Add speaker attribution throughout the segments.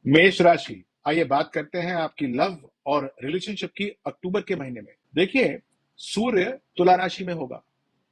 Speaker 1: मेष राशि, आइए बात करते हैं आपकी लव और रिलेशनशिप की अक्टूबर के महीने में। देखिए, सूर्य तुला राशि में होगा।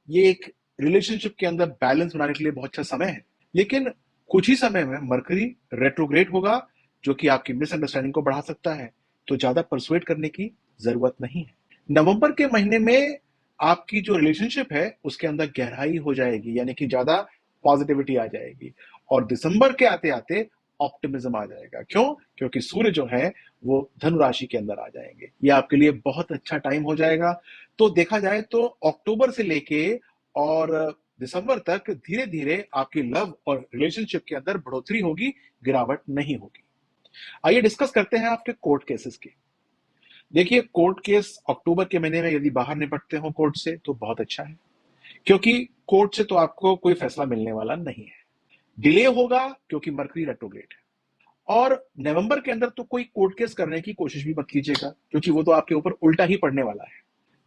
Speaker 1: ये एक रिलेशनशिप के अंदर बैलेंस बनाने के लिए बहुत अच्छा समय है। लेकिन कुछ ही समय में मरकरी रेट्रोग्रेड होगा, जो कि आपकी मिसअंडरस्टैंडिंग को बढ़ा सकता है। तो ज्यादा परसुएट करने की जरूरत नहीं है। नवंबर के महीने में आपकी जो रिलेशनशिप है उसके अंदर गहराई हो जाएगी, यानी कि ज्यादा पॉजिटिविटी आ जाएगी। और दिसंबर के आते आते ऑप्टिमिज्म आ जाएगा। क्यों? क्योंकि सूर्य जो है वो धनु राशि के अंदर आ जाएंगे। ये आपके लिए बहुत अच्छा टाइम हो जाएगा। तो देखा जाए तो अक्टूबर से लेके और दिसंबर तक धीरे धीरे आपकी लव और रिलेशनशिप के अंदर बढ़ोतरी होगी, गिरावट नहीं होगी। आइए डिस्कस करते हैं आपके कोर्ट केसेस की। देखिए, कोर्ट केस अक्टूबर के महीने में यदि बाहर निपटते हो कोर्ट से तो बहुत अच्छा है, क्योंकि कोर्ट से तो आपको कोई फैसला मिलने वाला नहीं है। डिले होगा क्योंकि मरकरी रेट्रोग्रेड है। और नवंबर के अंदर तो कोई कोर्ट केस करने की कोशिश भी मत कीजिएगा, क्योंकि वो तो आपके ऊपर उल्टा ही पड़ने वाला है।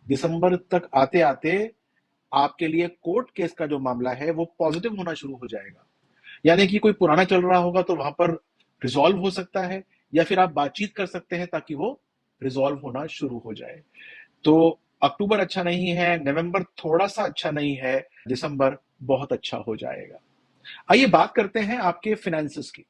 Speaker 1: दिसंबर तक आते आते आपके लिए कोर्ट केस का जो मामला है वो पॉजिटिव होना शुरू हो जाएगा। यानी कि कोई पुराना चल रहा होगा तो वहां पर रिजॉल्व हो सकता है, या फिर आप बातचीत कर सकते हैं ताकि वो रिजॉल्व होना शुरू हो जाए। तो अक्टूबर अच्छा नहीं है, नवंबर थोड़ा सा अच्छा नहीं है, दिसंबर बहुत अच्छा हो जाएगा। आइए बात करते हैं आपके फिनेंसेस की।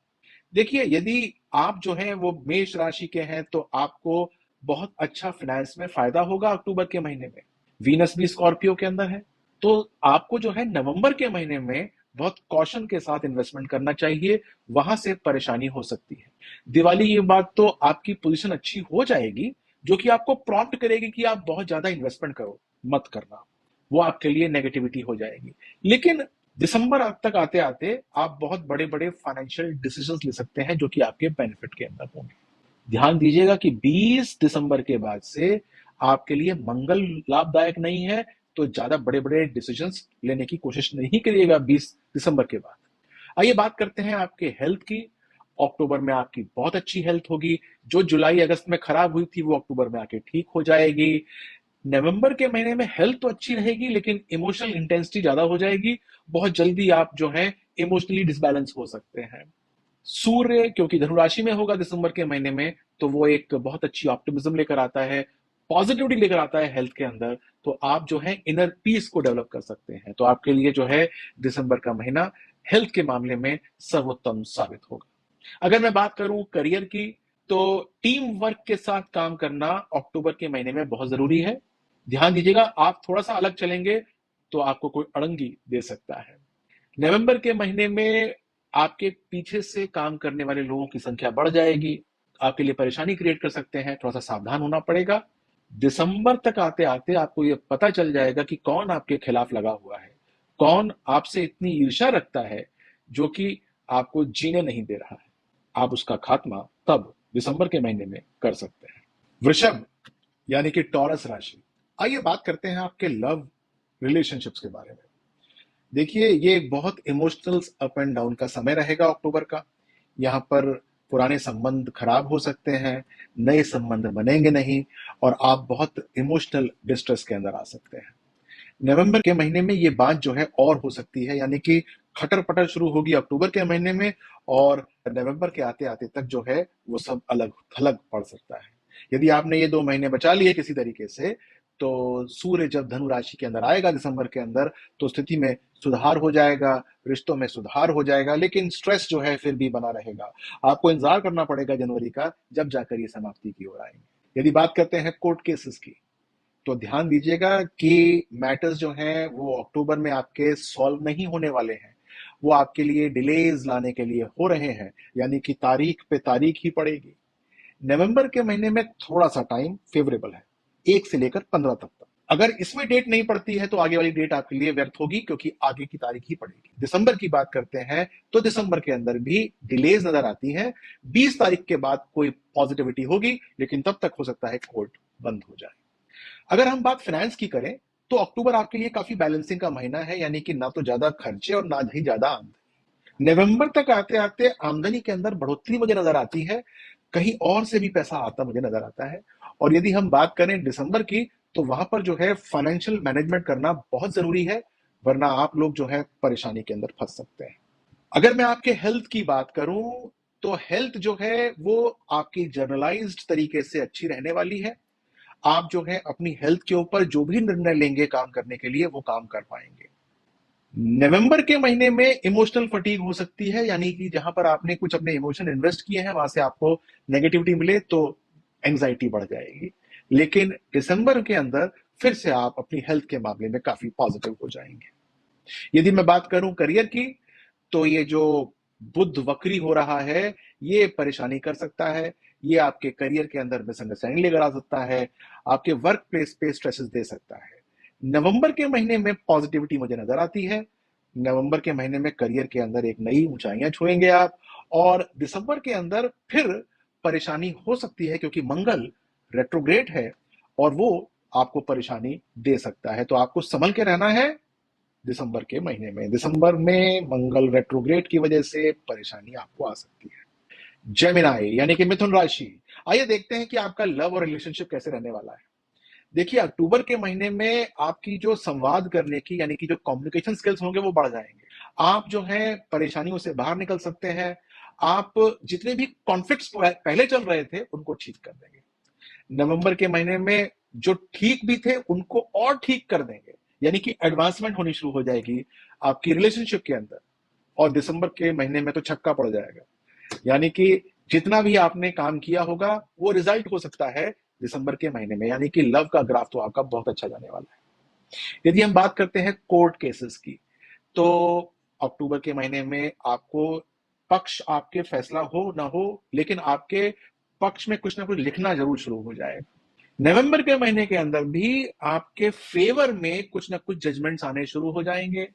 Speaker 1: देखिए, यदि आप जो है वो मेष राशि के हैं तो आपको बहुत अच्छा फाइनेंस में फायदा होगा अक्टूबर के महीने में। वीनस भी स्कॉर्पियो के अंदर है। तो आपको जो है नवंबर के महीने में बहुत कॉशन के साथ इन्वेस्टमेंट करना चाहिए, वहां से परेशानी हो सकती है। दिवाली ये बात तो आपकी पोजीशन अच्छी हो जाएगी, जो कि आपको प्रॉम्प्ट करेगी कि आप बहुत ज्यादा इन्वेस्टमेंट करो, मत करना। वो आपके लिए नेगेटिविटी हो जाएगी। लेकिन दिसंबर तक आते आते आप बहुत बड़े बड़े फाइनेंशियल डिसीजंस ले सकते हैं, जो कि आपके बेनिफिट के अंदर होंगे। ध्यान दीजिएगा कि 20 दिसंबर के बाद से आपके लिए मंगल लाभदायक नहीं है। तो ज्यादा बड़े बड़े डिसीजंस लेने की कोशिश नहीं करिएगा 20 दिसंबर के बाद। आइए बात करते हैं आपके हेल्थ की। अक्टूबर में आपकी बहुत अच्छी हेल्थ होगी। जो जुलाई अगस्त में खराब हुई थी वो अक्टूबर में आके ठीक हो जाएगी। नवंबर के महीने में हेल्थ तो अच्छी रहेगी, लेकिन इमोशनल इंटेंसिटी ज्यादा हो जाएगी। बहुत जल्दी आप जो है इमोशनली डिसबैलेंस हो सकते हैं। सूर्य क्योंकि धनुराशि में होगा दिसंबर के महीने में, तो वो एक बहुत अच्छी ऑप्टिमिज्म लेकर आता है, पॉजिटिविटी लेकर आता है हेल्थ के अंदर। तो आप जो है इनर पीस को डेवलप कर सकते हैं। तो आपके लिए जो है दिसंबर का महीना हेल्थ के मामले में सर्वोत्तम साबित होगा। अगर मैं बात करूं करियर की, तो टीम वर्क के साथ काम करना अक्टूबर के महीने में बहुत जरूरी है। ध्यान दीजिएगा, आप थोड़ा सा अलग चलेंगे तो आपको कोई अड़ंगी दे सकता है। नवंबर के महीने में आपके पीछे से काम करने वाले लोगों की संख्या बढ़ जाएगी, आपके लिए परेशानी क्रिएट कर सकते हैं, थोड़ा सा सावधान होना पड़ेगा। दिसंबर तक आते आते आपको यह पता चल जाएगा कि कौन आपके खिलाफ लगा हुआ है, कौन आपसे इतनी ईर्ष्या रखता है जो कि आपको जीने नहीं दे रहा है। आप उसका खात्मा तब दिसंबर के महीने में कर सकते हैं। वृषभ, यानी कि टॉरस राशि, आइए बात करते हैं आपके लव रिलेशनशिप्स के बारे में। देखिए, ये एक बहुत इमोशनल अप एंड डाउन का समय रहेगा अक्टूबर का। यहाँ पर पुराने संबंध खराब हो सकते हैं, नए संबंध बनेंगे नहीं, और आप बहुत इमोशनल डिस्ट्रेस के अंदर आ सकते हैं। नवंबर के महीने में ये बात जो है और हो सकती है, यानी कि खटर पटर शुरू होगी अक्टूबर के महीने में, और नवंबर के आते आते तक जो है वो सब अलग थलग पड़ सकता है। यदि आपने ये 2 महीने बचा लिए किसी तरीके से, तो सूर्य जब धनु राशि के अंदर आएगा दिसंबर के अंदर, तो स्थिति में सुधार हो जाएगा, रिश्तों में सुधार हो जाएगा। लेकिन स्ट्रेस जो है फिर भी बना रहेगा। आपको इंतजार करना पड़ेगा जनवरी का, जब जाकर ये समाप्ति की ओर आएंगे। यदि बात करते हैं कोर्ट केसेस की, तो ध्यान दीजिएगा कि मैटर्स जो हैं वो अक्टूबर में आपके सॉल्व नहीं होने वाले हैं। वो आपके लिए डिलेज लाने के लिए हो रहे हैं, यानी कि तारीख पे तारीख ही पड़ेगी। नवंबर के महीने में थोड़ा सा टाइम फेवरेबल है, 1 से लेकर 15 तक। अगर इसमें डेट नहीं पड़ती है तो आगे वाली डेट आपके लिए व्यर्थ होगी, क्योंकि आगे की तारीख ही पड़ेगी। दिसंबर की बात करते हैं तो दिसंबर के अंदर भी डिलेज नजर आती है। 20 तारीख के बाद कोई पॉजिटिविटी होगी, लेकिन तब तक हो सकता है कोर्ट बंद हो जाए। अगर हम बात फाइनेंस की करें, तो अक्टूबर आपके लिए काफी बैलेंसिंग का महीना है, यानी कि ना तो ज्यादा खर्चे और ना ही ज्यादा आमदनी। नवंबर तक आते आते आमदनी के अंदर बढ़ोतरी मुझे नजर आती है, कहीं और से भी पैसा आता मुझे नजर आता है। और यदि हम बात करें दिसंबर की, तो वहां पर जो है फाइनेंशियल मैनेजमेंट करना बहुत जरूरी है, वरना आप लोग जो है परेशानी के अंदर फंस सकते हैं। अगर मैं आपके हेल्थ की बात करूं, तो हेल्थ जो है वो आपकी जर्नलाइज्ड तरीके से अच्छी रहने वाली है। आप जो है अपनी हेल्थ के ऊपर जो भी निर्णय लेंगे काम करने के लिए वो काम कर पाएंगे। नवंबर के महीने में इमोशनल फटीग हो सकती है, यानी कि जहां पर आपने कुछ अपने इमोशन इन्वेस्ट किए हैं वहां से आपको नेगेटिविटी मिले तो एंजाइटी बढ़ जाएगी। लेकिन दिसंबर के अंदर फिर से आप अपनी हेल्थ के मामले में काफी पॉजिटिव हो जाएंगे। यदि मैं बात करूं करियर की, तो ये जो बुध वक्री हो रहा है ये परेशानी कर सकता है। ये आपके करियर के अंदर मिसअंडरस्टैंडिंग लेकर आ सकता है, आपके वर्क प्लेस पे स्ट्रेसेस दे सकता है। नवंबर के महीने में पॉजिटिविटी मुझे नजर आती है। नवंबर के महीने में करियर के अंदर एक नई ऊंचाइयां छुएंगे आप। और दिसंबर के अंदर फिर परेशानी हो सकती है क्योंकि मंगल रेट्रोग्रेड है और वो आपको परेशानी दे सकता है, तो आपको संभल के रहना है। दिसंबर के महीने में, दिसंबर में मंगल रेट्रोग्रेड की वजह से परेशानी आपको आ सकती है। जेमिनाई यानी कि मिथुन राशि, आइए देखते हैं कि आपका लव और रिलेशनशिप कैसे रहने वाला है। देखिए अक्टूबर के महीने में आपकी जो संवाद करने की यानी कि जो कम्युनिकेशन स्किल्स होंगे वो बढ़ जाएंगे। आप जो है परेशानियों से बाहर निकल सकते हैं। आप जितने भी कॉन्फ्लिक्ट्स पहले चल रहे थे उनको ठीक कर देंगे। नवंबर के महीने में जो ठीक भी थे उनको और ठीक कर देंगे, यानी कि एडवांसमेंट होनी शुरू हो जाएगी आपकी रिलेशनशिप के अंदर। और दिसंबर के महीने में तो छक्का पड़ जाएगा, यानी कि जितना भी आपने काम किया होगा वो रिजल्ट हो सकता है दिसंबर के महीने में, यानी कि लव का ग्राफ तो आपका बहुत अच्छा जाने वाला है। यदि हम बात करते हैं कोर्ट केसेस की, तो अक्टूबर के महीने में आपको पक्ष आपके फैसला हो ना हो लेकिन आपके पक्ष में कुछ ना कुछ लिखना जरूर शुरू हो जाएगा। नवंबर के महीने के अंदर भी आपके फेवर में कुछ ना कुछ जजमेंट्स आने शुरू हो जाएंगे।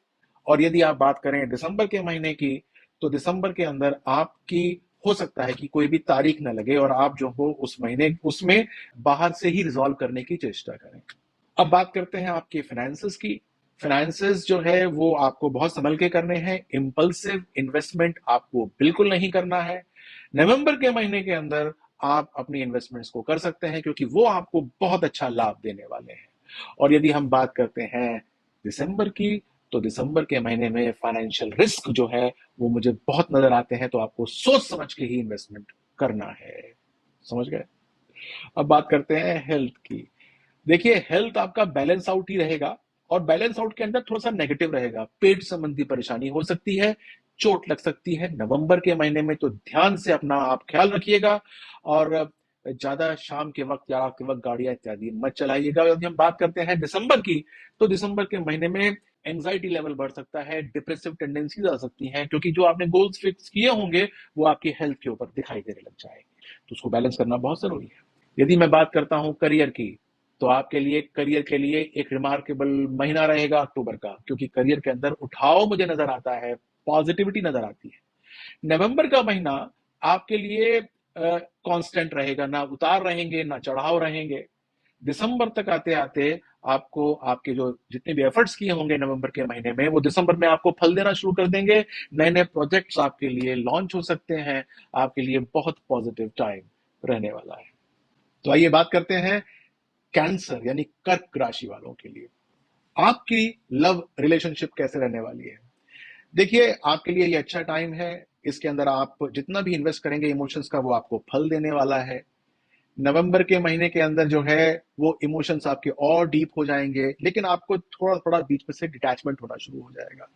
Speaker 1: और यदि आप बात करें दिसंबर के महीने की, तो दिसंबर के अंदर आपकी हो सकता है कि कोई भी तारीख ना लगे और आप जो हो उस महीने उसमें बाहर से ही रिजॉल्व करने की चेष्टा करें। अब बात करते हैं आपके फाइनेंसेस की। फाइनेंसेस जो है वो आपको बहुत संभल के करने हैं। इम्पल्सिव इन्वेस्टमेंट आपको बिल्कुल नहीं करना है। नवंबर के महीने के अंदर आप अपनी इन्वेस्टमेंट्स को कर सकते हैं क्योंकि वो आपको बहुत अच्छा लाभ देने वाले हैं। और यदि हम बात करते हैं दिसंबर की, तो दिसंबर के महीने में फाइनेंशियल रिस्क जो है वो मुझे बहुत नजर आते हैं, तो आपको सोच समझ के ही इन्वेस्टमेंट करना है। समझ गए? अब बात करते हैं हेल्थ की। देखिए हेल्थ आपका बैलेंस आउट ही रहेगा और बैलेंस आउट के अंदर थोड़ा सा नेगेटिव रहेगा। पेट संबंधी परेशानी हो सकती है, चोट लग सकती है नवंबर के महीने में, तो ध्यान से अपना आप ख्याल रखिएगा। और ज्यादा शाम के वक्त या रात के वक्त गाड़ियां इत्यादि मत चलाइएगा। यदि हम बात करते हैं दिसंबर की, तो दिसंबर के महीने में एंजाइटी लेवल बढ़ सकता है, डिप्रेसिव टेंडेंसीज आ सकती हैं क्योंकि जो आपने गोल्स फिक्स किए होंगे वो आपकी हेल्थ के ऊपर दिखाई देने लग जाएंगे, तो उसको बैलेंस करना बहुत जरूरी है। यदि मैं बात करता हूं करियर की, तो आपके लिए करियर के लिए एक रिमार्केबल महीना रहेगा अक्टूबर का, क्योंकि करियर के अंदर उठाव मुझे नजर आता है, पॉजिटिविटी नजर आती है। नवंबर का महीना आपके लिए कांस्टेंट रहेगा, ना उतार रहेंगे ना चढ़ाव रहेंगे। दिसंबर तक आते आते आपको आपके जो जितने भी एफर्ट्स किए होंगे नवंबर के महीने में वो दिसंबर में आपको फल देना शुरू कर देंगे। नए नए प्रोजेक्ट्स आपके लिए लॉन्च हो सकते हैं। आपके लिए बहुत पॉजिटिव टाइम रहने वाला है। तो आइए बात करते हैं कैंसर यानी कर्क राशि वालों के लिए। आपकी लव रिलेशनशिप कैसे रहने वाली है? देखिए आपके लिए ये अच्छा टाइम है। इसके अंदर आप जितना भी इन्वेस्ट करेंगे इमोशंस का वो आपको फल देने वाला है। नवंबर के महीने के अंदर जो है वो इमोशंस आपके और डीप हो जाएंगे, लेकिन आपको थोड़ा थोड़ा बीच में से डिटैचमेंट होना शुरू हो जाएगा।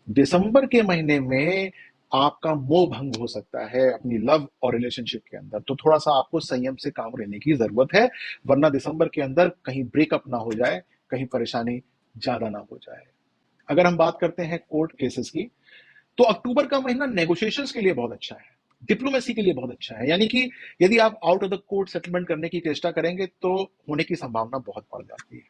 Speaker 1: दिसंबर के महीने में आपका मोह भंग हो सकता है अपनी लव और रिलेशनशिप के अंदर, तो थोड़ा सा आपको संयम से काम लेने की जरूरत है, वरना दिसंबर के अंदर कहीं ब्रेकअप ना हो जाए, कहीं परेशानी ज्यादा ना हो जाए। अगर हम बात करते हैं कोर्ट केसेस की, तो अक्टूबर का महीना नेगोशिएशंस के लिए बहुत अच्छा है, डिप्लोमेसी के लिए बहुत अच्छा है, यानी कि यदि आप out of the court settlement करने की चेष्टा करेंगे तो होने की संभावना बहुत बढ़ जाती है।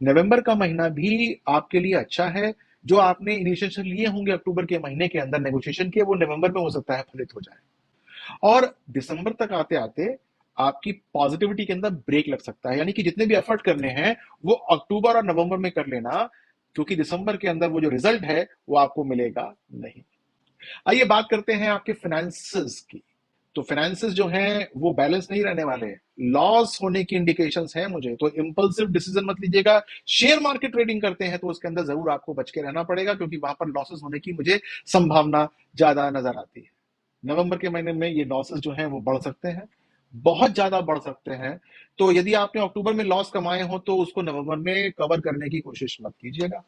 Speaker 1: नवंबर का महीना भी आपके लिए अच्छा है। जो आपने इनिशिएशन लिए होंगे अक्टूबर के महीने के अंदर नेगोशिएशन के, वो नवंबर में हो सकता है फलित हो जाए। और दिसंबर तक आते आते आपकी पॉजिटिविटी के अंदर ब्रेक लग सकता है, यानी कि जितने भी एफर्ट करने हैं वो अक्टूबर और नवंबर में कर लेना, क्योंकि दिसंबर के अंदर वो जो रिजल्ट है वो आपको मिलेगा नहीं। आइए बात करते हैं आपके फाइनेंसेस की। तो फाइनेंसेस जो हैं वो बैलेंस नहीं रहने वाले, लॉस होने की इंडिकेशंस हैं मुझे, तो इंपल्सिव डिसीजन मत लीजिएगा। शेयर मार्केट ट्रेडिंग करते हैं तो उसके अंदर जरूर आपको बच के रहना पड़ेगा, क्योंकि वहां पर लॉसेस होने की मुझे संभावना ज्यादा नजर आती है। नवंबर के महीने में ये लॉसेस जो हैं वो बढ़ सकते हैं, बहुत ज्यादा बढ़ सकते हैं। तो यदि आपने अक्टूबर में लॉस कमाए हो तो उसको नवंबर में कवर करने की कोशिश मत कीजिएगा।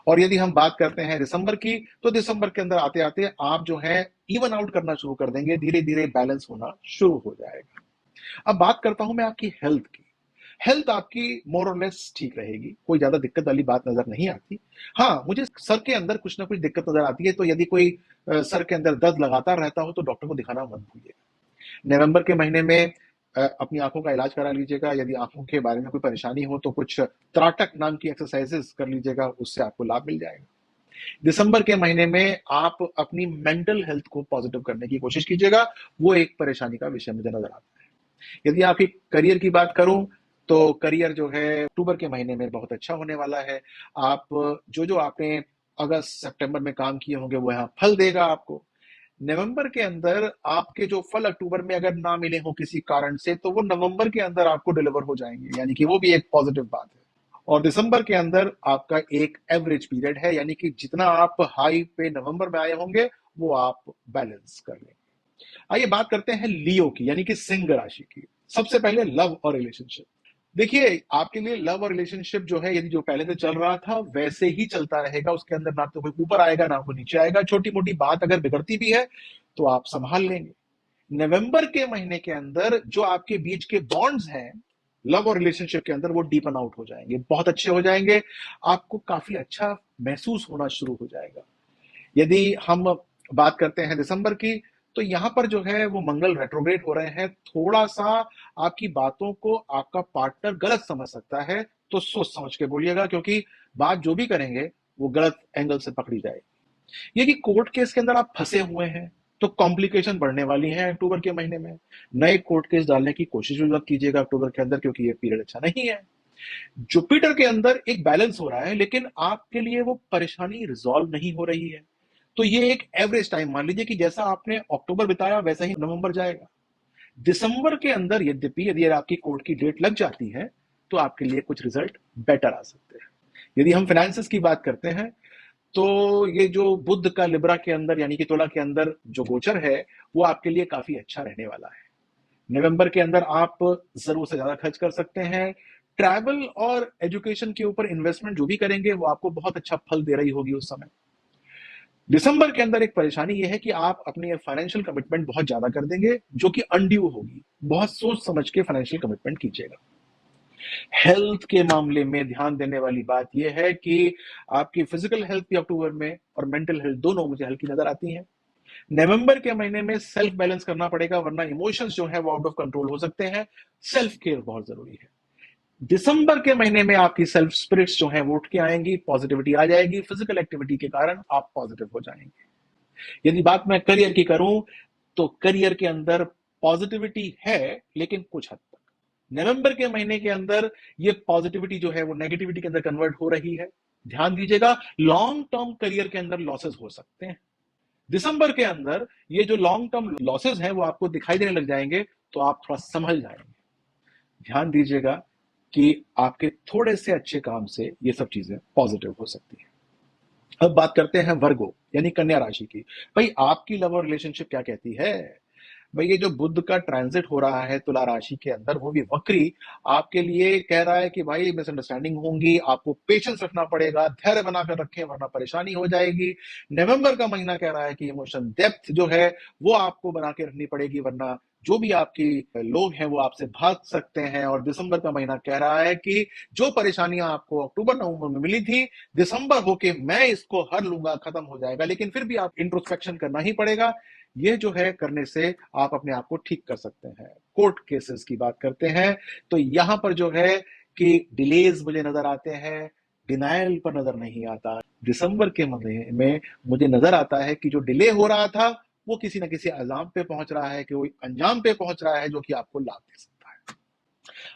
Speaker 1: और यदि हम बात करते हैं दिसंबर की, तो दिसंबर के अंदर आते आते आप जो है इवन आउट करना शुरू कर देंगे, धीरे धीरे बैलेंस होना शुरू हो जाएगा। अब बात करता हूं मैं आपकी हेल्थ की। हेल्थ आपकी मोर और लेस ठीक रहेगी, कोई ज्यादा दिक्कत वाली बात नजर नहीं आती। हाँ, मुझे सर के अंदर कुछ ना कुछ दिक्कत नजर आती है, तो यदि कोई सर के अंदर दर्द लगातार रहता हो तो डॉक्टर को दिखाना मत भूलिएगा। नवंबर के महीने में अपनी आंखों का इलाज करा लीजिएगा। यदि आंखों के बारे में कोई परेशानी हो तो कुछ त्राटक नाम की एक्सरसाइजेस कर लीजिएगा, उससे आपको लाभ मिल जाएगा। दिसंबर के महीने में आप अपनी मेंटल हेल्थ को पॉजिटिव करने की कोशिश कीजिएगा, वो एक परेशानी का विषय मुझे नजर आता है। यदि आपकी करियर की बात करूं तो करियर जो है अक्टूबर के महीने में बहुत अच्छा होने वाला है। आप जो जो आपने अगस्त सितंबर में काम किए होंगे वो यहाँ फल देगा आपको। नवंबर के अंदर आपके जो फल अक्टूबर में अगर ना मिले हो किसी कारण से, तो वो नवंबर के अंदर आपको डिलीवर हो जाएंगे, यानी कि वो भी एक पॉजिटिव बात है। और दिसंबर के अंदर आपका एक एवरेज पीरियड है, यानी कि जितना आप हाई पे नवंबर में आए होंगे वो आप बैलेंस कर लेंगे। आइए बात करते हैं लियो की, यानी कि सिंह राशि की। सबसे पहले लव और रिलेशनशिप। देखिए, आपके लिए लव और रिलेशनशिप जो है, यदि जो पहले से चल रहा था वैसे ही चलता रहेगा। उसके अंदर ना तो कोई ऊपर आएगा ना कोई नीचे आएगा। छोटी मोटी बात अगर बिगड़ती भी है तो आप संभाल लेंगे। नवंबर के महीने के अंदर जो आपके बीच के बॉन्ड्स हैं लव और रिलेशनशिप के अंदर, वो डीपन आउट हो जाएंगे, बहुत अच्छे हो जाएंगे। आपको काफी अच्छा महसूस होना शुरू हो जाएगा। यदि हम बात करते हैं दिसंबर की, तो यहां पर जो है वो मंगल रेट्रोग्रेड हो रहे हैं। थोड़ा सा आपकी बातों को आपका पार्टनर गलत समझ सकता है, तो सोच समझ के बोलिएगा, क्योंकि बात जो भी करेंगे वो गलत एंगल से पकड़ी जाएगी। यदि कोर्ट केस के अंदर आप फंसे हुए हैं तो कॉम्प्लिकेशन बढ़ने वाली है अक्टूबर के महीने में। नए कोर्ट केस डालने की कोशिश भी मत कीजिएगा अक्टूबर के अंदर, क्योंकि ये पीरियड अच्छा नहीं है। जुपिटर के अंदर एक बैलेंस हो रहा है, लेकिन आपके लिए वो परेशानी रिजॉल्व नहीं हो रही है। तो ये एक एवरेज टाइम मान लीजिए कि जैसा आपने अक्टूबर बिताया वैसा ही नवंबर जाएगा। दिसंबर के अंदर यद्यपि यदि आपकी कोर्ट की डेट लग जाती है तो आपके लिए कुछ रिजल्ट बेटर आ सकते हैं। यदि हम फाइनेंसेस की बात करते हैं, तो ये जो बुध का लिब्रा के अंदर यानी कि तुला के अंदर जो गोचर है, वो आपके लिए काफी अच्छा रहने वाला है। नवंबर के अंदर आप जरूरत से ज्यादा खर्च कर सकते हैं। ट्रैवल और एजुकेशन के ऊपर इन्वेस्टमेंट जो भी करेंगे वो आपको बहुत अच्छा फल दे रही होगी उस समय। दिसंबर के अंदर एक परेशानी यह है कि आप अपनी फाइनेंशियल कमिटमेंट बहुत ज्यादा कर देंगे, जो कि अनड्यू होगी। बहुत सोच समझ के फाइनेंशियल कमिटमेंट कीजिएगा। हेल्थ के मामले में ध्यान देने वाली बात यह है कि आपकी फिजिकल हेल्थ भी अक्टूबर में और मेंटल हेल्थ दोनों मुझे हल्की नजर आती है। नवंबर के महीने में सेल्फ बैलेंस करना पड़ेगा, वरना इमोशंस जो है वो आउट ऑफ कंट्रोल हो सकते हैं। सेल्फ केयर बहुत जरूरी है। दिसंबर के महीने में आपकी सेल्फ स्पिरिट्स जो है वो उठ के आएंगी, पॉजिटिविटी आ जाएगी। फिजिकल एक्टिविटी के कारण आप पॉजिटिव हो जाएंगे। यदि बात मैं करियर की करूं, तो करियर के अंदर पॉजिटिविटी है, लेकिन कुछ हद तक। नवंबर के महीने के अंदर ये पॉजिटिविटी जो है वो नेगेटिविटी के अंदर कन्वर्ट हो रही है। ध्यान दीजिएगा, लॉन्ग टर्म करियर के अंदर लॉसेस हो सकते हैं। दिसंबर के अंदर ये जो लॉन्ग टर्म लॉसेस हैं वो आपको दिखाई देने लग जाएंगे, तो आप थोड़ा संभल जाएंगे। ध्यान दीजिएगा कि आपके थोड़े से अच्छे काम से ये सब चीजें पॉजिटिव हो सकती है। अब बात करते हैं वर्गो यानी कन्या राशि की। भाई, आपकी लव और रिलेशनशिप क्या कहती है? भाई, ये जो बुध का ट्रांजिट हो रहा है तुला राशि के अंदर, वो भी वक्री, आपके लिए कह रहा है कि भाई मिसअंडरस्टैंडिंग होंगी, आपको पेशेंस रखना पड़ेगा, धैर्य बनाकर रखें वरना परेशानी हो जाएगी। नवंबर का महीना कह रहा है कि इमोशन डेप्थ जो है वो आपको बना के रखनी पड़ेगी, वरना जो भी आपकी लोग हैं वो आपसे भाग सकते हैं। और दिसंबर का महीना कह रहा है कि जो परेशानियां आपको अक्टूबर नवंबर में मिली थी, दिसंबर होके मैं इसको हर लूंगा, खत्म हो जाएगा। लेकिन फिर भी आप इंट्रोस्पेक्शन करना ही पड़ेगा। ये जो है करने से आप अपने आप को ठीक कर सकते हैं। कोर्ट केसेस की बात करते हैं, तो यहां पर जो है कि डिलेज मुझे नजर आते हैं, डिनायल पर नजर नहीं आता। दिसंबर के महीने में मुझे नजर आता है कि जो डिले हो रहा था वो किसी ना किसी अंजाम पे पहुंच रहा है, कि कोई अंजाम पे पहुंच रहा है जो कि आपको लाभ दे सकता है।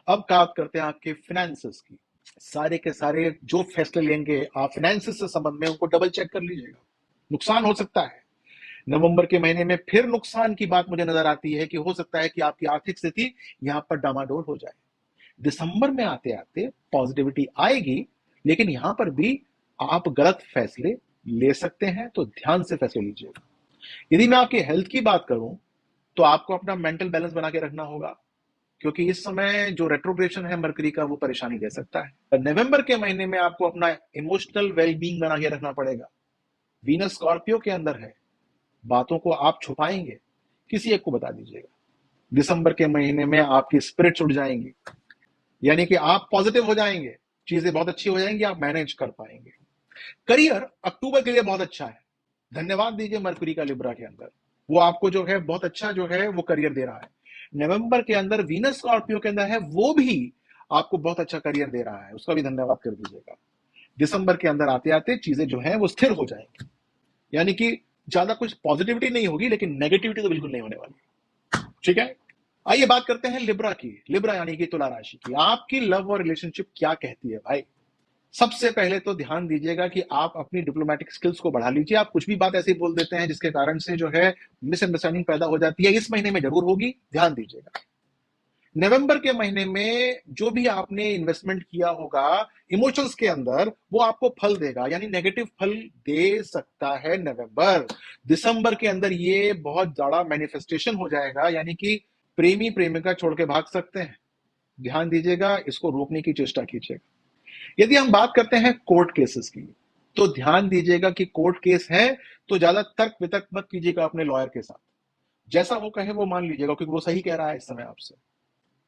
Speaker 1: अब बात करते हैं आपके फाइनेंसेस की। सारे के सारे जो फैसले लेंगे आप फाइनेंसेस से संबंध में, उनको डबल चेक कर लीजिएगा। नुकसान हो सकता है। नवंबर के महीने में फिर नुकसान की बात मुझे नजर आती है कि हो सकता है कि आपकी आर्थिक स्थिति यहां पर डामाडोल हो जाए। दिसंबर में आते आते पॉजिटिविटी आएगी, लेकिन यहां पर भी आप गलत फैसले ले सकते हैं, तो ध्यान से फैसले लीजिएगा। यदि मैं आपकी हेल्थ की बात करूं तो आपको अपना मेंटल बैलेंस बना के रखना होगा, क्योंकि इस समय जो रेट्रोग्रेशन है मरकरी का वो परेशानी दे सकता है। नवंबर के महीने में आपको अपना इमोशनल वेलबींग बना के रखना पड़ेगा। वीनस स्कॉर्पियो के अंदर है, बातों को आप छुपाएंगे, किसी एक को बता दीजिएगा। दिसंबर के महीने में आपकी स्पिरिट्स उड़ जाएंगी, यानी कि आप पॉजिटिव हो जाएंगे, चीजें बहुत अच्छी हो जाएंगी, आप मैनेज कर पाएंगे। करियर अक्टूबर के लिए बहुत अच्छा है, धन्यवाद दीजिए मरकरी का लिब्रा के अंदर, वो आपको जो है बहुत अच्छा जो है वो करियर दे रहा है। नवंबर के अंदर वीनस स्कॉर्पियो के अंदर है, वो भी आपको बहुत अच्छा करियर दे रहा है, उसका भी धन्यवाद कर दीजिएगा। दिसंबर के अंदर आते आते चीजें जो है वो स्थिर हो जाएंगी, यानी कि ज्यादा कुछ पॉजिटिविटी नहीं होगी, लेकिन नेगेटिविटी तो बिल्कुल नहीं होने वाली। ठीक है, आइए बात करते हैं लिब्रा की। लिब्रा यानी कि तुला राशि की, आपकी लव और रिलेशनशिप क्या कहती है भाई। सबसे पहले तो ध्यान दीजिएगा कि आप अपनी डिप्लोमेटिक स्किल्स को बढ़ा लीजिए। आप कुछ भी बात ऐसी बोल देते हैं जिसके कारण से जो है मिसअंडरस्टैंडिंग पैदा हो जाती है, इस महीने में जरूर होगी, ध्यान दीजिएगा। नवंबर के महीने में जो भी आपने इन्वेस्टमेंट किया होगा इमोशंस के अंदर, वो आपको फल देगा, यानी नेगेटिव फल दे सकता है नवंबर। दिसंबर के अंदर ये बहुत ज्यादा मैनिफेस्टेशन हो जाएगा, यानी कि प्रेमी प्रेमिका छोड़ के भाग सकते हैं, ध्यान दीजिएगा, इसको रोकने की चेष्टा कीजिएगा। यदि हम बात करते हैं कोर्ट केसेस की, तो ध्यान दीजिएगा कि कोर्ट केस है तो ज्यादा तर्क वितर्क मत कीजिएगा अपने लॉयर के साथ, जैसा वो कहे वो मान लीजिएगा, क्योंकि वो सही कह रहा है इस समय आपसे।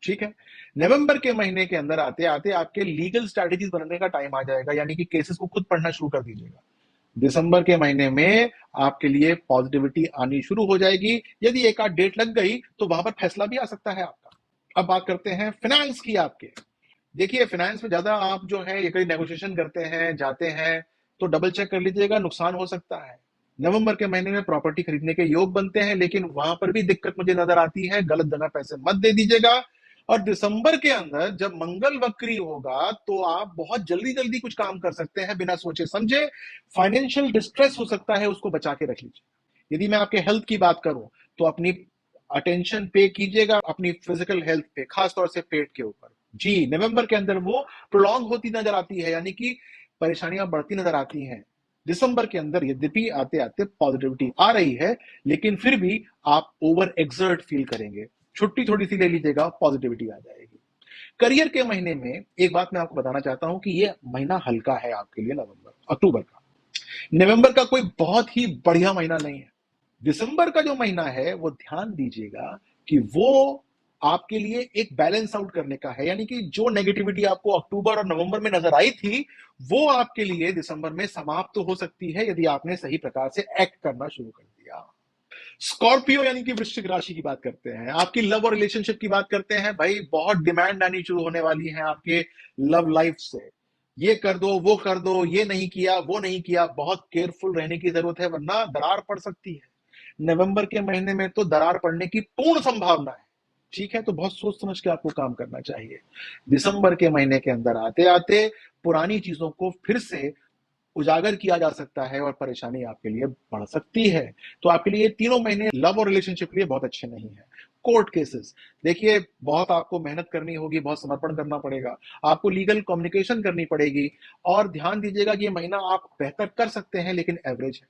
Speaker 1: ठीक है, नवंबर के महीने के अंदर आते आते आपके लीगल स्ट्रैटेजीज बनने का टाइम आ जाएगा, यानी कि केसेस को खुद पढ़ना शुरू कर दीजिएगा। दिसंबर के महीने में आपके लिए पॉजिटिविटी आनी शुरू हो जाएगी, यदि एक आध डेट लग गई तो वहां पर फैसला भी आ सकता है आपका। अब बात करते हैं फाइनेंस की आपके। देखिए, फाइनेंस में ज्यादा आप जो है ये कहीं नेगोशिएशन करते हैं जाते हैं तो डबल चेक कर लीजिएगा, नुकसान हो सकता है। नवंबर के महीने में प्रॉपर्टी खरीदने के योग बनते हैं, लेकिन वहां पर भी दिक्कत मुझे नजर आती है, गलत जगह पैसे मत दे दीजिएगा। और दिसंबर के अंदर जब मंगल वक्री होगा तो आप बहुत जल्दी जल्दी कुछ काम कर सकते हैं बिना सोचे समझे, फाइनेंशियल डिस्ट्रेस हो सकता है, उसको बचा के रख लीजिए। यदि मैं आपके हेल्थ की बात करूं तो अपनी अटेंशन पे कीजिएगा अपनी फिजिकल हेल्थ पे, खासतौर से पेट के ऊपर। जी, नवंबर के अंदर वो प्रोलॉन्ग होती नजर आती है, यानी कि परेशानियां बढ़ती नजर आती हैं। दिसंबर के अंदर यद्यपि आते आते पॉजिटिविटी आ रही है, लेकिन फिर भी आप ओवर एक्सर्ट फील करेंगे, छुट्टी थोड़ी सी ले लीजिएगा, पॉजिटिविटी आ जाएगी। करियर के महीने में एक बात मैं आपको बताना चाहता हूं कि ये महीना हल्का है आपके लिए, अक्टूबर का। नवंबर का कोई बहुत ही बढ़िया महीना नहीं है। दिसंबर का जो महीना है वो ध्यान दीजिएगा कि वो आपके लिए एक बैलेंस आउट करने का है, यानी कि जो नेगेटिविटी आपको अक्टूबर और नवंबर में नजर आई थी वो आपके लिए दिसंबर में समाप्त तो हो सकती है, यदि आपने सही प्रकार से एक्ट करना शुरू कर दिया। स्कॉर्पियो यानी कि वृश्चिक राशि की बात करते हैं, आपकी लव और रिलेशनशिप की बात करते हैं भाई। बहुत डिमांड आनी शुरू होने वाली है आपके लव लाइफ से, ये कर दो वो कर दो, ये नहीं किया वो नहीं किया, बहुत केयरफुल रहने की जरूरत है वरना दरार पड़ सकती है। नवंबर के महीने में तो दरार पड़ने की पूर्ण संभावना है। ठीक है, तो बहुत सोच समझ के आपको काम करना चाहिए। दिसंबर के महीने के अंदर आते आते पुरानी चीजों को फिर से उजागर किया जा सकता है और परेशानी आपके लिए बढ़ सकती है। तो आपके लिए तीनों महीने लव और रिलेशनशिप के लिए बहुत अच्छे नहीं है। कोर्ट केसेस, देखिए बहुत आपको मेहनत करनी होगी, बहुत समर्पण करना पड़ेगा, आपको लीगल कम्युनिकेशन करनी पड़ेगी। और ध्यान दीजिएगा कि ये महीना आप बेहतर कर सकते हैं, लेकिन एवरेज है।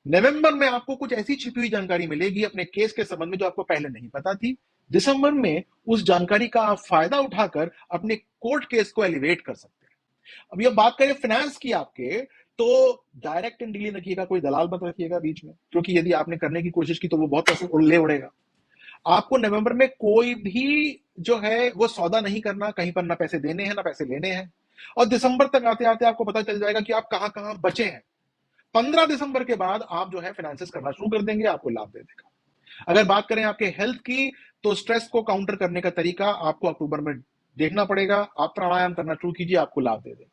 Speaker 1: नवंबर में आपको कुछ ऐसी छिपी हुई जानकारी मिलेगी अपने केस के संबंध में जो आपको पहले नहीं पता थी। दिसंबर में उस जानकारी का आप फायदा उठाकर अपने कोर्ट केस को एलिवेट कर सकते हैं। अब ये बात करें फाइनेंस की आपके, तो डायरेक्ट एंड डीलिंग रखिएगा, कोई दलाल मत रखिएगा बीच में, क्योंकि यदि आपने करने की कोशिश की तो वो बहुत पैसे उड़ले उड़ेगा। आपको नवंबर में कोई भी जो है वो सौदा नहीं करना, कहीं पर ना पैसे देने हैं ना पैसे लेने हैं। और दिसंबर तक आते आते आपको पता चल जाएगा कि आप कहां कहां बचे हैं। 15 दिसंबर के बाद आप जो है फाइनेंसेस करना शुरू कर देंगे, आपको लाभ दे देगा। अगर बात करें आपके हेल्थ की, तो स्ट्रेस को काउंटर करने का तरीका आपको अक्टूबर में देखना पड़ेगा। आप प्राणायाम करना शुरू कीजिए, आपको लाभ दे देगा।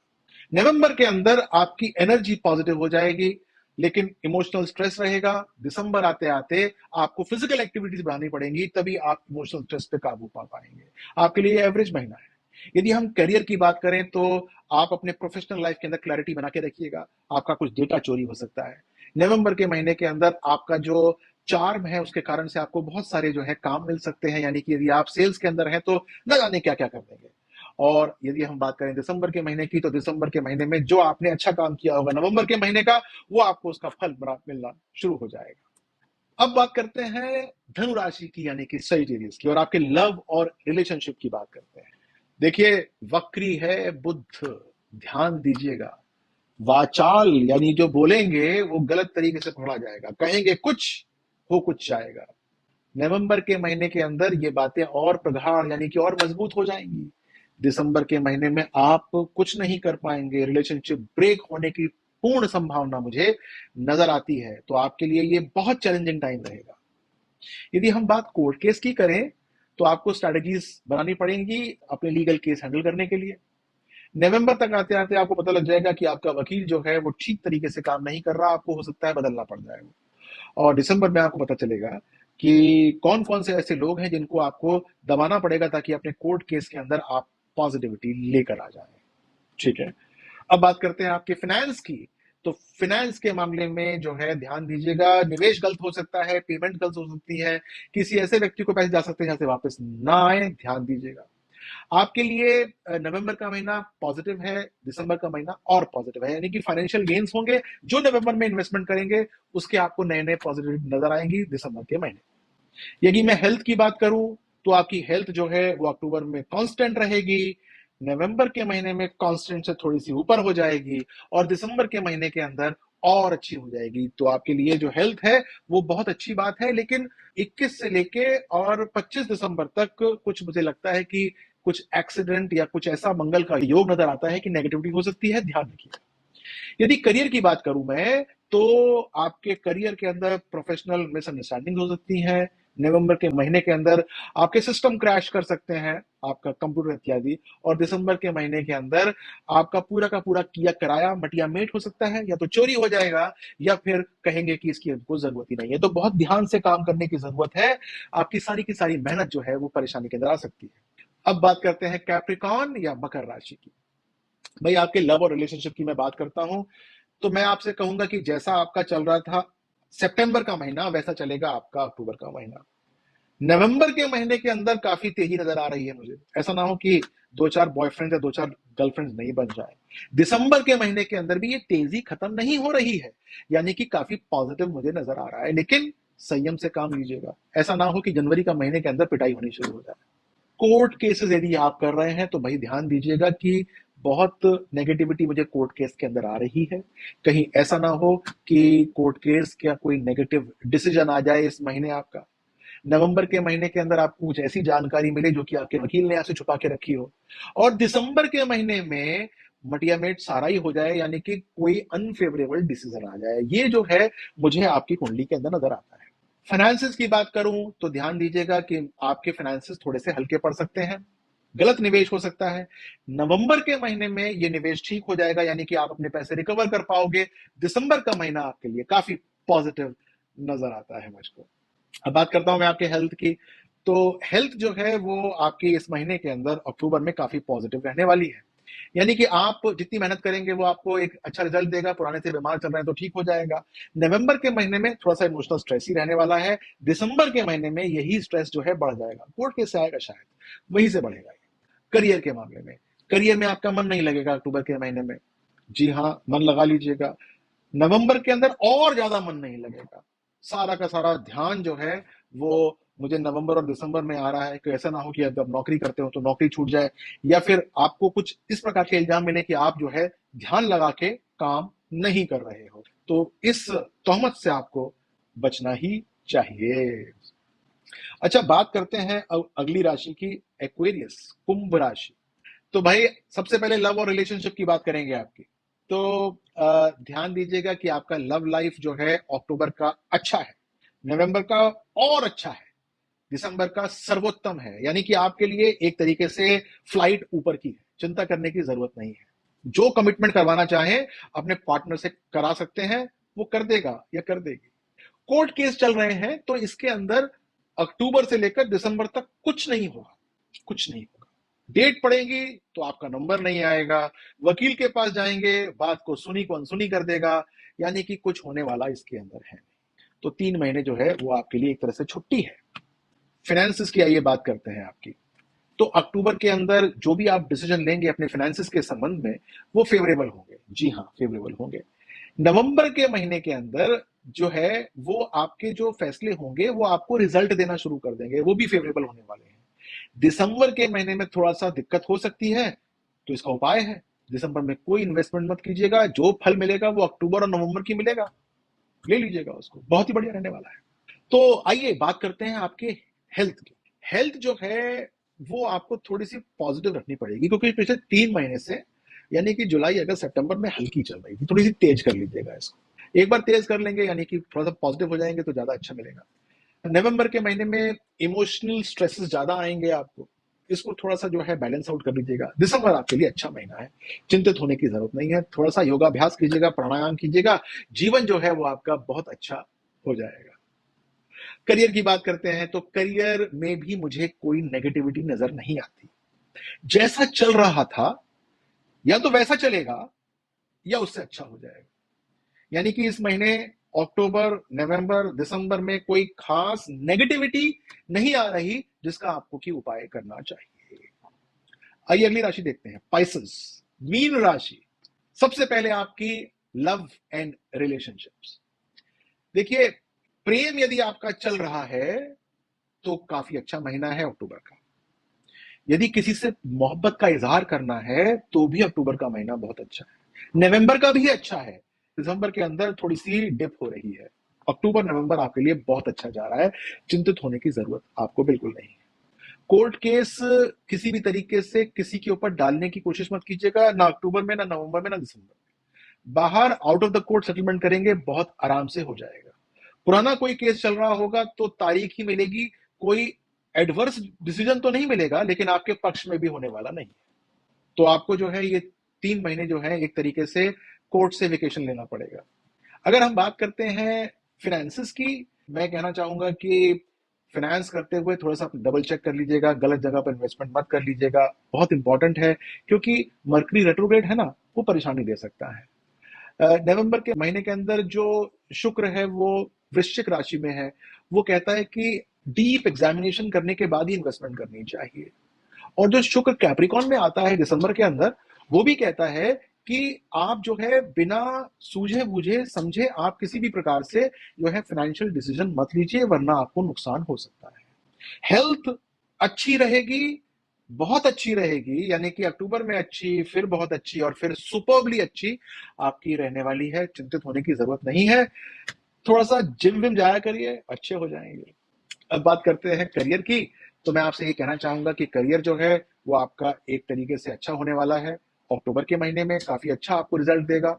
Speaker 1: नवंबर के अंदर आपकी एनर्जी पॉजिटिव हो जाएगी, लेकिन इमोशनल स्ट्रेस रहेगा। दिसंबर आते आते आपको फिजिकल एक्टिविटीज बढ़ानी पड़ेंगी, तभी आप इमोशनल स्ट्रेस पे काबू पा पाएंगे। आपके लिए एवरेज महीना है। यदि हम करियर की बात करें तो आप अपने प्रोफेशनल लाइफ के अंदर क्लैरिटी बना के रखिएगा, आपका कुछ डेटा चोरी हो सकता है। नवंबर के महीने के अंदर आपका जो चार्म है उसके कारण से आपको बहुत सारे जो है काम मिल सकते हैं, यानी कि यदि आप सेल्स के अंदर हैं तो न जाने क्या क्या कर देंगे। और यदि हम बात करें दिसंबर के महीने की, तो दिसंबर के महीने में जो आपने अच्छा काम किया होगा नवंबर के महीने का, वो आपको उसका फल मिलना शुरू हो जाएगा। अब बात करते हैं धनु राशि की यानी कि सजिटेरियस की, और आपके लव और रिलेशनशिप की बात करते हैं। देखिए, वक्री है बुध, ध्यान दीजिएगा। वाचाल यानी जो बोलेंगे वो गलत तरीके से पकड़ा जाएगा, कहेंगे कुछ हो कुछ जाएगा। नवंबर के महीने के अंदर ये बातें और प्रगाढ़ यानी कि और मजबूत हो जाएंगी। दिसंबर के महीने में आप कुछ नहीं कर पाएंगे, रिलेशनशिप ब्रेक होने की पूर्ण संभावना मुझे नजर आती है। तो आपके लिए ये बहुत चैलेंजिंग टाइम रहेगा। यदि हम बात कोर्ट केस की करें तो आपको स्ट्रैटेजीज बनानी पड़ेंगी अपने लीगल केस हैंडल करने के लिए। नवंबर तक आते आते आपको पता लग जाएगा कि आपका वकील जो है वो ठीक तरीके से काम नहीं कर रहा, आपको हो सकता है बदलना पड़ जाए। और दिसंबर में आपको पता चलेगा कि कौन कौन से ऐसे लोग हैं जिनको आपको दबाना पड़ेगा ताकि अपने कोर्ट केस के अंदर आप पॉजिटिविटी लेकर आ जाए। ठीक है, अब बात करते हैं आपके फाइनेंस की। तो फाइनेंस के मामले में जो है ध्यान दीजिएगा, निवेश गलत हो सकता है, पेमेंट गलत हो सकती है, किसी ऐसे व्यक्ति को पैसे जा सकते हैं जहां से वापस ना आए, ध्यान दीजिएगा। आपके लिए नवंबर का महीना पॉजिटिव है, दिसंबर का महीना और पॉजिटिव है, यानी कि फाइनेंशियल गेन्स होंगे। जो नवंबर में इन्वेस्टमेंट करेंगे उसके आपको नए नए पॉजिटिव नजर आएंगी दिसंबर के महीने। यदि मैं हेल्थ की बात करूं तो आपकी हेल्थ जो है वो अक्टूबर में कांस्टेंट रहेगी, नवंबर के महीने में कांस्टेंट से थोड़ी सी ऊपर हो जाएगी, और दिसंबर के महीने के अंदर और अच्छी हो जाएगी। तो आपके लिए जो हेल्थ है वो बहुत अच्छी बात है, लेकिन 21 से लेके और 25 दिसंबर तक कुछ मुझे लगता है कि कुछ एक्सीडेंट या कुछ ऐसा मंगल का योग नजर आता है कि नेगेटिविटी हो सकती है, ध्यान रखिए। यदि करियर की बात करूं मैं तो आपके करियर के अंदर प्रोफेशनल मिसअंडरस्टैंडिंग हो सकती है। नवंबर के महीने के अंदर आपके सिस्टम क्रैश कर सकते हैं, आपका कंप्यूटर इत्यादि। और दिसंबर के महीने के अंदर आपका पूरा का पूरा किया कराया मटिया मेट हो सकता है, या तो चोरी हो जाएगा या फिर कहेंगे कि इसकी हमको जरूरत ही नहीं है। तो बहुत ध्यान से काम करने की जरूरत है, आपकी सारी की सारी मेहनत जो है वो परेशानी के अंदर आ सकती है। अब बात करते हैं कैप्रिकॉर्न या मकर राशि की। भाई, आपके लव और रिलेशनशिप की मैं बात करता हूं तो मैं आपसे कहूंगा कि जैसा आपका चल रहा था सितंबर का महीना वैसा चलेगा आपका अक्टूबर का महीना। नवंबर के महीने के अंदर काफी तेजी नजर आ रही है मुझे, ऐसा ना हो कि दो चार बॉयफ्रेंड या दो चार गर्लफ्रेंड नहीं बन जाए। दिसंबर के महीने के अंदर भी ये तेजी खत्म नहीं हो रही है, यानी कि काफी पॉजिटिव मुझे नजर आ रहा है, लेकिन संयम से काम लीजिएगा। ऐसा ना हो कि जनवरी का महीने के अंदर पिटाई होनी शुरू हो जाए। कोर्ट केसेस यदि आप कर रहे हैं तो भाई ध्यान दीजिएगा कि बहुत नेगेटिविटी मुझे कोर्ट केस के अंदर आ रही है। कहीं ऐसा ना हो कि कोर्ट केस का कोई नेगेटिव डिसीजन आ जाए इस महीने आपका। नवंबर के महीने के अंदर आपको कुछ ऐसी जानकारी मिले जो कि आपके वकील ने आपसे छुपा के रखी हो, और दिसंबर के महीने में मटियामेट सारा ही हो जाए, यानी कि कोई अनफेवरेबल डिसीजन आ जाए। ये जो है मुझे आपकी कुंडली के अंदर नजर आता है। फाइनेंसिस की बात करूं तो ध्यान दीजिएगा कि आपके फाइनेंसिस थोड़े से हल्के पड़ सकते हैं, गलत निवेश हो सकता है। नवंबर के महीने में ये निवेश ठीक हो जाएगा, यानी कि आप अपने पैसे रिकवर कर पाओगे। दिसंबर का महीना आपके लिए काफी पॉजिटिव नजर आता है मुझको। अब बात करता हूं मैं आपके हेल्थ की। तो हेल्थ जो है वो आपकी इस महीने के अंदर अक्टूबर में काफी पॉजिटिव रहने वाली है, यानी कि आप जितनी मेहनत करेंगे वो आपको एक अच्छा रिजल्ट देगा। पुराने से बीमार चल रहे हैं तो ठीक हो जाएगा। नवंबर के महीने में थोड़ा सा इमोशनल स्ट्रेस ही रहने वाला है, दिसंबर के महीने में यही स्ट्रेस जो है बढ़ जाएगा, कोर्ट केस से आएगा शायद, वहीं से बढ़ेगा। करियर के मामले में, करियर में आपका मन नहीं लगेगा अक्टूबर के महीने में। जी हाँ, मन लगा लीजिएगा। नवंबर के अंदर और ज्यादा मन नहीं लगेगा, सारा का सारा ध्यान जो है वो मुझे नवंबर और दिसंबर में आ रहा है कि ऐसा ना हो कि अब नौकरी करते हो तो नौकरी छूट जाए, या फिर आपको कुछ इस प्रकार के इल्जाम मिले कि आप जो है ध्यान लगा के काम नहीं कर रहे हो। तो इस तोहमत से आपको बचना ही चाहिए। अच्छा, बात करते हैं अब अगली राशि की, एक्वेरियस, कुंभ राशि। तो भाई सबसे पहले लव और रिलेशनशिप की बात करेंगे आपकी। तो ध्यान दीजिएगा कि आपका लव लाइफ जो है अक्टूबर का अच्छा है, नवंबर का और अच्छा है, दिसंबर का सर्वोत्तम है, यानी कि आपके लिए एक तरीके से फ्लाइट ऊपर की है, चिंता करने की जरूरत नहीं है। जो कमिटमेंट करवाना चाहें अपने पार्टनर से करा सकते हैं, वो कर देगा या कर देगी। कोर्ट केस चल रहे हैं तो इसके अंदर अक्टूबर से लेकर दिसंबर तक कुछ नहीं होगा, कुछ नहीं होगा। डेट पड़ेगी तो आपका नंबर नहीं आएगा, वकील के पास जाएंगे बात को सुनी को अनसुनी कर देगा, यानी कि कुछ होने वाला इसके अंदर है। तो 3 महीने जो है वो आपके लिए एक तरह से छुट्टी है। फाइनेंसिस की आइए बात करते हैं आपकी। तो अक्टूबर के अंदर जो भी आप डिसीजन लेंगे अपने फाइनेंसिस के संबंध में वो फेवरेबल होंगे, जी हाँ फेवरेबल होंगे। नवंबर के महीने के अंदर जो है वो आपके जो फैसले होंगे वो आपको रिजल्ट देना शुरू कर देंगे, वो भी फेवरेबल होने वाले हैं। दिसंबर के महीने में थोड़ा सा दिक्कत हो सकती है, तो इसका उपाय है दिसंबर में कोई इन्वेस्टमेंट मत कीजिएगा, जो फल मिलेगा वो अक्टूबर और नवंबर की मिलेगा, ले लीजिएगा उसको, बहुत ही बढ़िया रहने वाला है। तो आइए बात करते हैं आपके हेल्थ की। हेल्थ जो है वो आपको थोड़ी सी पॉजिटिव रखनी पड़ेगी, क्योंकि पिछले 3 महीने से यानी कि जुलाई अगस्त सितंबर में हल्की चल रही थी, थोड़ी सी तेज कर लीजिएगा इसको। एक बार तेज कर लेंगे यानी कि थोड़ा सा पॉजिटिव हो जाएंगे तो ज्यादा अच्छा मिलेगा। नवंबर के महीने में इमोशनल स्ट्रेसेस ज्यादा आएंगे आपको, इसको थोड़ा सा जो है बैलेंस आउट कर लीजिएगा। दिसंबर आपके लिए अच्छा महीना है, चिंतित होने की जरूरत नहीं है। थोड़ा सा योगाभ्यास कीजिएगा, प्राणायाम कीजिएगा, जीवन जो है वो आपका बहुत अच्छा हो जाएगा। करियर की बात करते हैं तो करियर में भी मुझे कोई नेगेटिविटी नजर नहीं आती। जैसा चल रहा था या तो वैसा चलेगा या उससे अच्छा हो जाएगा। यानी कि इस महीने अक्टूबर नवंबर दिसंबर में कोई खास नेगेटिविटी नहीं आ रही जिसका आपको की उपाय करना चाहिए। आइए अगली राशि देखते हैं, पाइसेस, मीन राशि। सबसे पहले आपकी लव एंड रिलेशनशिप्स। देखिए, प्रेम यदि आपका चल रहा है तो काफी अच्छा महीना है अक्टूबर का। यदि किसी से मोहब्बत का इजहार करना है तो भी अक्टूबर का महीना बहुत अच्छा है। नवंबर का भी अच्छा है, दिसंबर के अंदर थोड़ी सी डिप हो रही है। अक्टूबर नवंबर आपके लिए बहुत अच्छा जा रहा है, चिंतित होने की जरूरत आपको बिल्कुल नहीं है। कोर्ट केस किसी भी तरीके से किसी के ऊपर डालने की कोशिश मत कीजिएगा, ना अक्टूबर में, ना नवंबर में, ना दिसंबर में। बाहर out of the court settlement करेंगे, बहुत आराम से हो जाएगा। पुराना कोई केस चल रहा होगा तो तारीख ही मिलेगी, कोई एडवर्स डिसीजन तो नहीं मिलेगा, लेकिन आपके पक्ष में भी होने वाला नहीं है। तो आपको जो है ये 3 महीने जो है एक तरीके से कोर्ट से वेकेशन लेना पड़ेगा। अगर हम बात करते हैं फिनेंसेस की, मैं कहना चाहूंगा कि फाइनेंस करते हुए थोड़ा सा डबल चेक कर लीजिएगा, गलत जगह पर इन्वेस्टमेंट मत कर लीजिएगा, बहुत इंपॉर्टेंट है, क्योंकि मरकरी रेट्रोग्रेड है ना, वो परेशानी दे सकता है। नवंबर के महीने के अंदर जो शुक्र है वो वृश्चिक राशि में है, वो कहता है कि डीप एग्जामिनेशन करने के बाद ही इन्वेस्टमेंट करनी चाहिए। और जो शुक्र कैप्रिकॉन में आता है दिसंबर के अंदर, वो भी कहता है कि आप जो है बिना सूझे बूझे समझे आप किसी भी प्रकार से जो है फाइनेंशियल डिसीजन मत लीजिए, वरना आपको नुकसान हो सकता है। हेल्थ अच्छी रहेगी, बहुत अच्छी रहेगी, यानी कि अक्टूबर में अच्छी, फिर बहुत अच्छी और फिर सुपर्बली अच्छी आपकी रहने वाली है, चिंतित होने की जरूरत नहीं है। थोड़ा सा जिम विम जाया करिए, अच्छे हो जाएंगे। अब बात करते हैं करियर की, तो मैं आपसे ये कहना चाहूंगा कि करियर जो है वो आपका एक तरीके से अच्छा होने वाला है। अक्टूबर के महीने में काफी अच्छा आपको रिजल्ट देगा।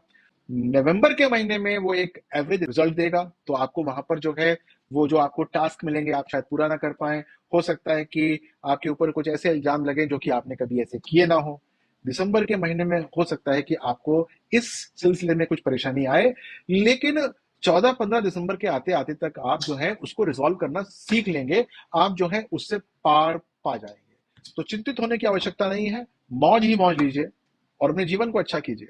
Speaker 1: नवंबर के महीने में वो एक एवरेज रिजल्ट देगा, तो आपको वहां पर जो है वो जो आपको टास्क मिलेंगे आप शायद पूरा ना कर पाए। हो सकता है कि आपके ऊपर कुछ ऐसे इल्जाम लगे जो कि आपने कभी ऐसे किए ना हो। दिसंबर के महीने में हो सकता है कि आपको इस सिलसिले में कुछ परेशानी आए, लेकिन 14-15 दिसंबर के आते आते तक आप जो है उसको रिजॉल्व करना सीख लेंगे, आप जो है उससे पार पा जाएंगे। तो चिंतित होने की आवश्यकता नहीं है, मौज ही मौज लीजिए और अपने जीवन को अच्छा कीजिए।